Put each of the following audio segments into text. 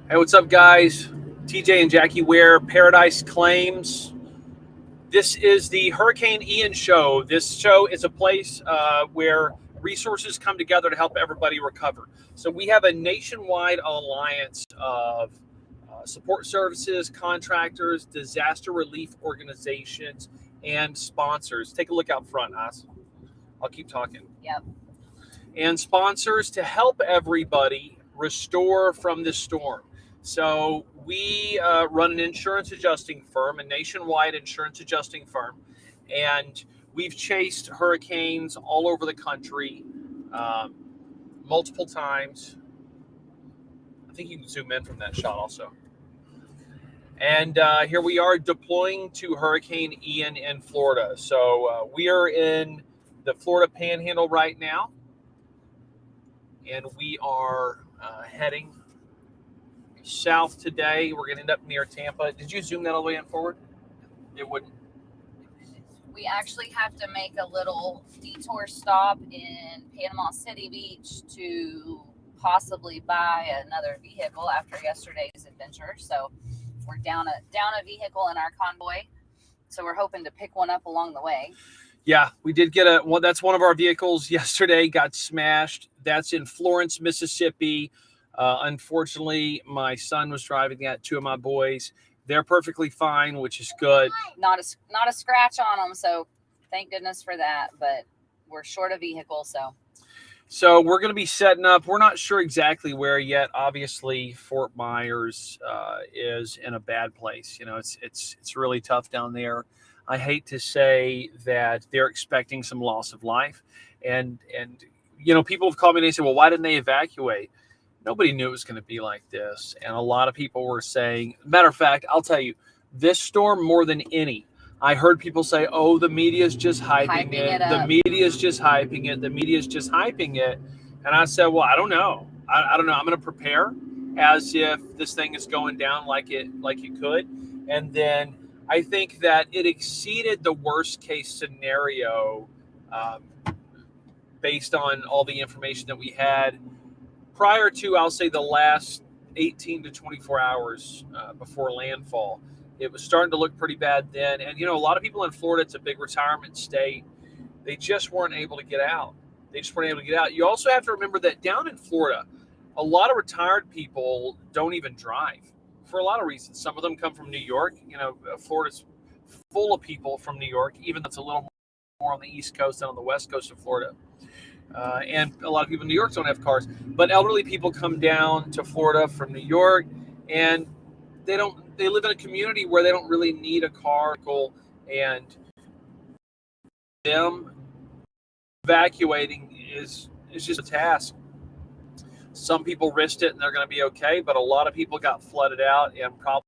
Hey, what's up, guys? TJ and Jackie Ware, Paradise Claims. This is the Hurricane Ian show. This show is a place where resources come together to help everybody recover. So we have a nationwide alliance of support services, contractors, disaster relief organizations, and sponsors. Take a look out front, Os. I'll keep talking. Yep. And sponsors to help everybody restore from this storm. So we run an insurance adjusting firm, a nationwide insurance adjusting firm, and we've chased hurricanes all over the country multiple times. I think you can zoom in from that shot also. And here we are deploying to Hurricane Ian in Florida. So we are in the Florida Panhandle right now, and we are heading south today. We're going to end up near Tampa. Did you zoom that all the way in forward? It wouldn't. We actually have to make a little detour stop in Panama City Beach to possibly buy another vehicle after yesterday's adventure. So we're down a vehicle in our convoy. So we're hoping to pick one up along the way. Yeah, we did get that's one of our vehicles yesterday got smashed. That's in Florence, Mississippi. Unfortunately, my son was driving that. Two of my boys, they're perfectly fine, which is good. Not a scratch on them, so thank goodness for that. But we're short a vehicle, so we're going to be setting up. We're not sure exactly where yet. Obviously, Fort Myers is in a bad place. You know, it's really tough down there. I hate to say that they're expecting some loss of life, and you know, people have called me and they say, well, why didn't they evacuate? Nobody knew it was going to be like this. And a lot of people were saying, matter of fact, I'll tell you, this storm more than any, I heard people say, oh, the media's just hyping it. The media's just hyping it. The media's just hyping it. And I said, well, I don't know. I don't know. I'm going to prepare as if this thing is going down like it could. And then I think that it exceeded the worst case scenario based on all the information that we had prior to, I'll say, the last 18 to 24 hours before landfall. It was starting to look pretty bad then. And, you know, a lot of people in Florida, it's a big retirement state. They just weren't able to get out. You also have to remember that down in Florida, a lot of retired people don't even drive for a lot of reasons. Some of them come from New York. You know, Florida's full of people from New York, even though it's a little more on the East Coast than on the West Coast of Florida. And a lot of people in New York don't have cars, but elderly people come down to Florida from New York, and they live in a community where they don't really need a car, and them evacuating is just a task. Some people risked it and they're going to be okay, but a lot of people got flooded out and probably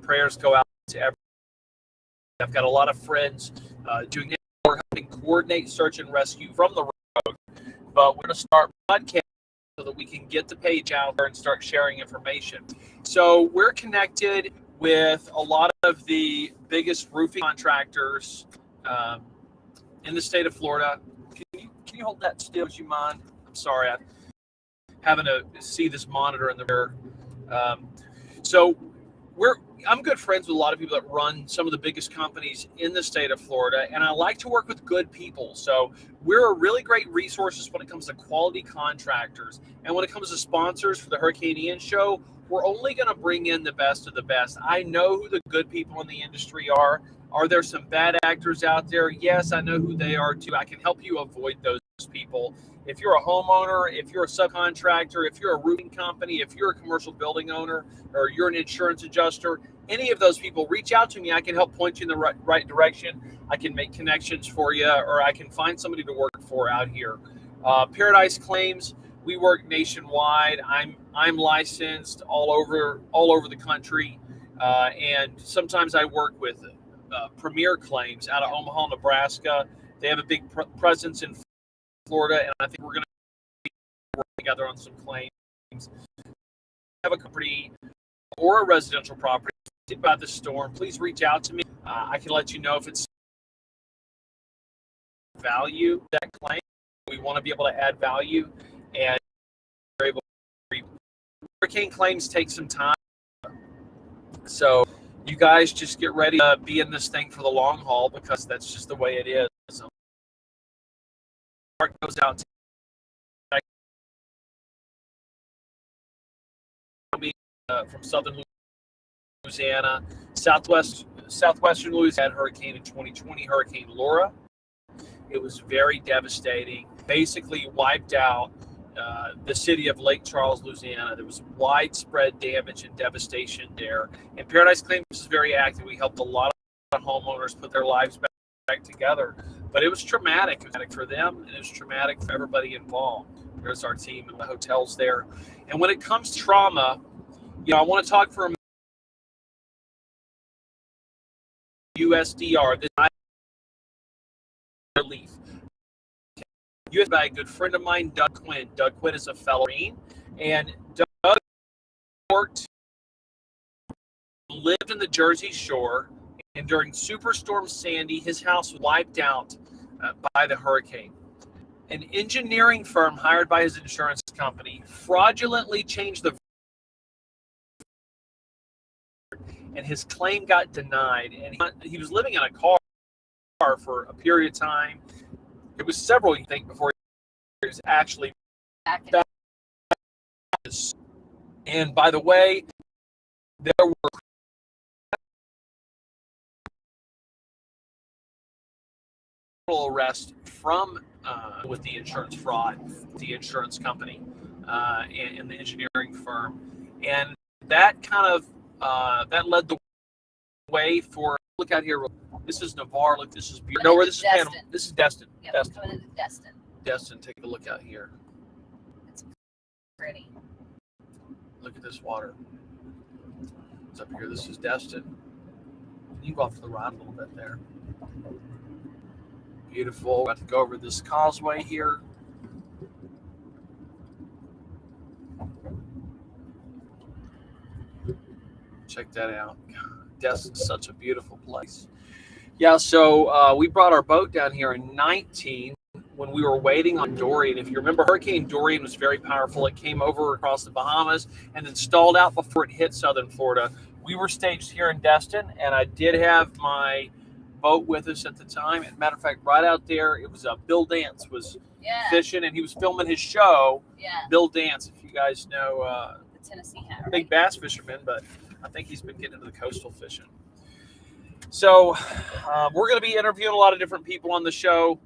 prayers go out to everyone. I've got a lot of friends doing it. We're helping coordinate search and rescue from the road, but we're going to start broadcasting so that we can get the page out there and start sharing information. So we're connected with a lot of the biggest roofing contractors in the state of Florida. Can you hold that still? Would you mind? I'm sorry, I'm having to see this monitor in the rear. So I'm good friends with a lot of people that run some of the biggest companies in the state of Florida, and I like to work with good people. So we're a really great resource when it comes to quality contractors. And when it comes to sponsors for the Hurricane Ian show, we're only going to bring in the best of the best. I know who the good people in the industry are. Are there some bad actors out there? Yes, I know who they are too. I can help you avoid those people. If you're a homeowner, if you're a subcontractor, if you're a roofing company, if you're a commercial building owner, or you're an insurance adjuster, any of those people, reach out to me. I can help point you in the right direction. I can make connections for you, or I can find somebody to work for out here. Paradise Claims, we work nationwide. I'm licensed all over the country, and sometimes I work with Premier Claims out of Omaha, Nebraska. They have a big presence in Florida, and I think we're going to work together on some claims. Have a property or a residential property about the storm, please reach out to me. I can let you know if it's value that claim. We want to be able to add value, and we're able to. Hurricane claims take some time, so you guys just get ready to be in this thing for the long haul, because that's just the way it is. So, heart goes out to from southern Louisiana, southwestern Louisiana had hurricane in 2020, Hurricane Laura. It was very devastating. Basically wiped out the city of Lake Charles, Louisiana. There was widespread damage and devastation there. And Paradise Claims is very active. We helped a lot of homeowners put their lives back together. But it was traumatic. It was traumatic for them, and it was traumatic for everybody involved. There's our team and the hotels there. And when it comes to trauma, I want to talk for a minute. USDR, this relief. USDR by a good friend of mine, Doug Quinn. Doug Quinn is a fellow Marine, and Doug lived in the Jersey Shore, and during Superstorm Sandy, his house was wiped out by the hurricane. An engineering firm hired by his insurance company fraudulently changed the and his claim got denied, and he was living in a car for a period of time. It was several, you think, before he was actually back. And by the way, there were arrests from with the insurance fraud, the insurance company, and the engineering firm, and that kind of that led the way for. Look out here. This is Navarre. Look, this is beautiful. No, where this is Panama. This is Destin. Yep, Destin. coming into Destin. Destin. Take a look out here. It's pretty. Look at this water. It's up here. This is Destin. You can go off to the right a little bit there. Beautiful. Got to go over this causeway here. Check that out. Destin's such a beautiful place. Yeah, so we brought our boat down here in 19 when we were waiting on Dorian. If you remember, Hurricane Dorian was very powerful. It came over across the Bahamas and then stalled out before it hit southern Florida. We were staged here in Destin, and I did have my boat with us at the time. As a matter of fact, right out there, it was Bill Dance was fishing, and he was filming his show. Yeah. Bill Dance, if you guys know, the Tennessee hat, right? Big bass fisherman, but I think he's been getting into the coastal fishing. So we're going to be interviewing a lot of different people on the show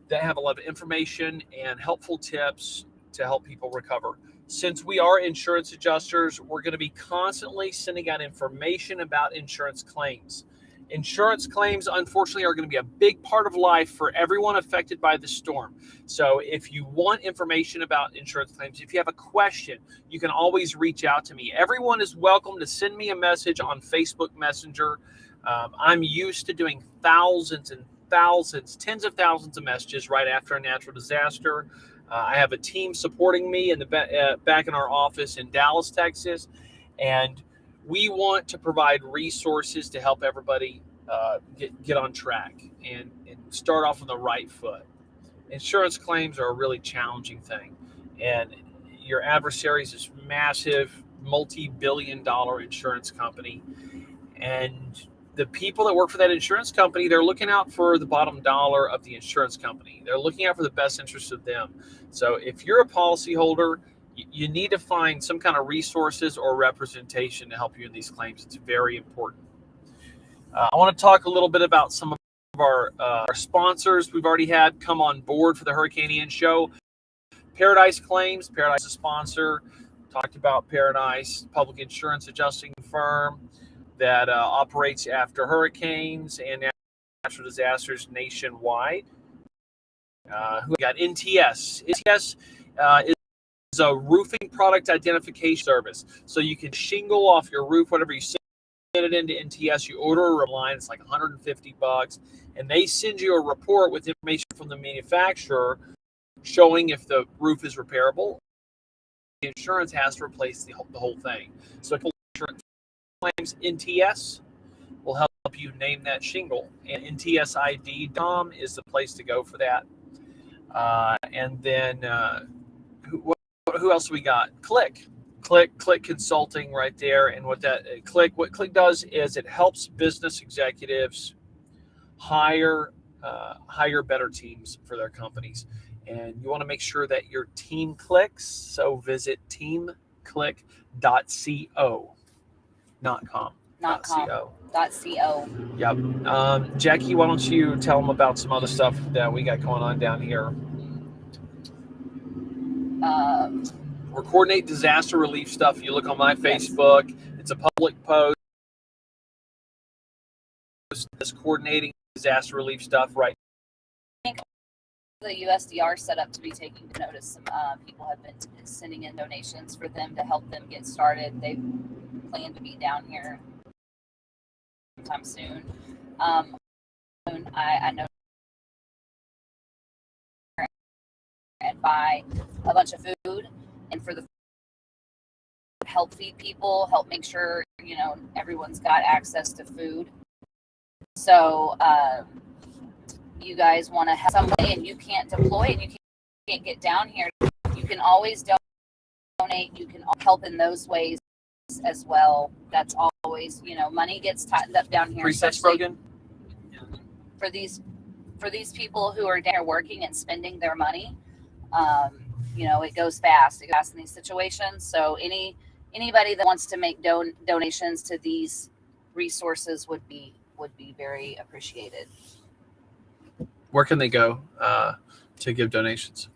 that have a lot of information and helpful tips to help people recover. Since we are insurance adjusters, we're going to be constantly sending out information about insurance claims. Insurance claims, unfortunately, are going to be a big part of life for everyone affected by the storm. So if you want information about insurance claims, if you have a question, you can always reach out to me. Everyone is welcome to send me a message on Facebook Messenger. I'm used to doing thousands and thousands, tens of thousands of messages right after a natural disaster. I have a team supporting me in the back in our office in Dallas, Texas, and we want to provide resources to help everybody get on track and start off on the right foot. Insurance claims are a really challenging thing, and your adversary is this massive, multi-billion-dollar insurance company, and the people that work for that insurance company, they're looking out for the bottom dollar of the insurance company. They're looking out for the best interest of them. So if you're a policyholder, you need to find some kind of resources or representation to help you in these claims. It's very important. I want to talk a little bit about some of our sponsors we've already had come on board for the Hurricane Ian show. Paradise Claims. Paradise is a sponsor. Talked about Paradise, public insurance adjusting firm that operates after hurricanes and natural disasters nationwide. Who got NTS? NTS is a roofing product identification service. So you can shingle off your roof, whatever you send it into NTS. You order a line, it's like $150, and they send you a report with information from the manufacturer showing if the roof is repairable. The insurance has to replace the whole thing. So insurance claims NTS. will help you name that shingle. And ntsid.com is the place to go for that. And then who else we got? Click Consulting right there. And what Click does is it helps business executives hire better teams for their companies. And you want to make sure that your team clicks. So visit teamclick.co, not com. .co. Yep. Jackie, why don't you tell them about some other stuff that we got going on down here? We're coordinate disaster relief stuff. You look on my Facebook, yes. It's a public post. It's coordinating disaster relief stuff, right? I think the USDR set up to be taking notice. Some people have been sending in donations for them to help them get started. They plan to be down here sometime soon. I know and buy a bunch of food, and for the help feed people, help make sure everyone's got access to food. So you guys want to have some way, and you can't deploy and you can't get down here, you can always donate. You can help in those ways as well. That's always, money gets tightened up down here. Presets broken. For these people who are down here working and spending their money, it goes fast. It goes fast in these situations. So anybody that wants to make donations to these resources would be very appreciated. Where can they go to give donations?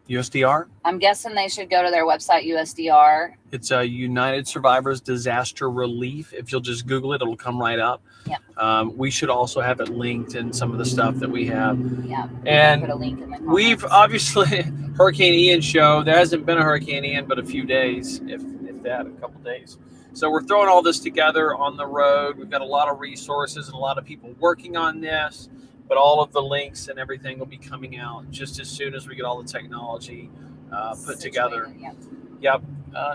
USDR? I'm guessing they should go to their website, USDR. It's United Survivors Disaster Relief. If you'll just Google it, it'll come right up. Yeah. We should also have it linked in some of the stuff that we have. Yeah. And put a link in the comments. We've obviously Hurricane Ian show. There hasn't been a Hurricane Ian, but a few days, if that, a couple days. So we're throwing all this together on the road. We've got a lot of resources and a lot of people working on this, but all of the links and everything will be coming out just as soon as we get all the technology put together. Yep.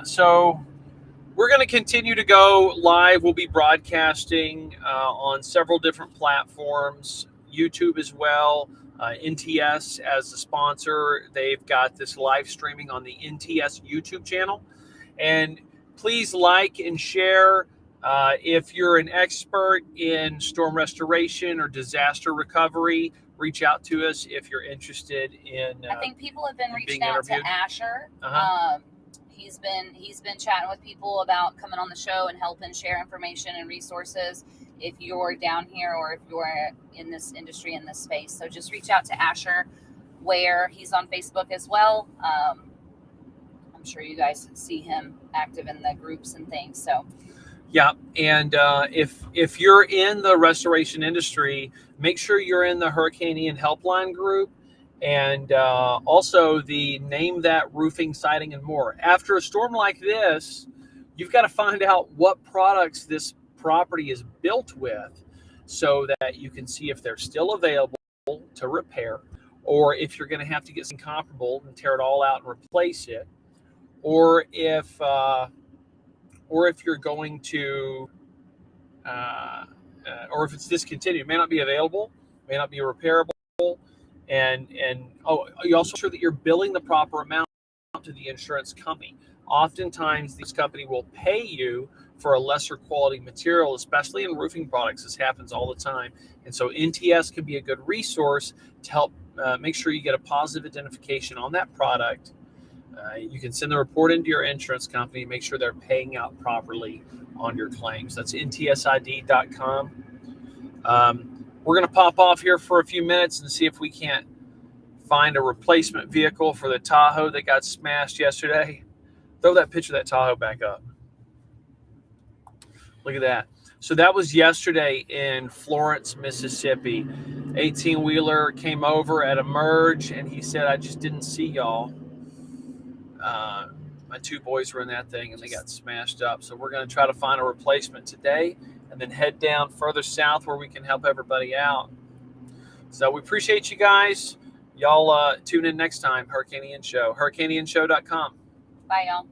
So we're going to continue to go live. We'll be broadcasting on several different platforms, YouTube as well. NTS as the sponsor. They've got this live streaming on the NTS YouTube channel. And please like and share. If you're an expert in storm restoration or disaster recovery, reach out to us if you're interested in. I think people have been reaching out to Asher. He's been chatting with people about coming on the show and helping share information and resources if you're down here or if you're in this industry, in this space. So just reach out to Asher, where he's on Facebook as well. I'm sure you guys see him active in the groups and things. So, yeah, and if you're in the restoration industry, make sure you're in the Hurricane Ian Helpline group, and also the Name That Roofing, Siding, and More. After a storm like this, you've got to find out what products this property is built with, so that you can see if they're still available to repair, or if you're going to have to get something comparable and tear it all out and replace it. Or if you're going to, or if it's discontinued, it may not be available, may not be repairable, and you also make sure that you're billing the proper amount to the insurance company. Oftentimes, this company will pay you for a lesser quality material, especially in roofing products. This happens all the time, and so NTS can be a good resource to help make sure you get a positive identification on that product. You can send the report into your insurance company, make sure they're paying out properly on your claims. That's ntsid.com. We're going to pop off here for a few minutes and see if we can't find a replacement vehicle for the Tahoe that got smashed yesterday. Throw that picture of that Tahoe back up. Look at that. So that was yesterday in Florence, Mississippi. 18-wheeler came over at a merge, and he said, "I just didn't see y'all." My two boys were in that thing and they got smashed up. So we're going to try to find a replacement today and then head down further south where we can help everybody out. So we appreciate you guys. Y'all tune in next time. Hurricane Ian Show. HurricaneIanShow.com. Bye, y'all.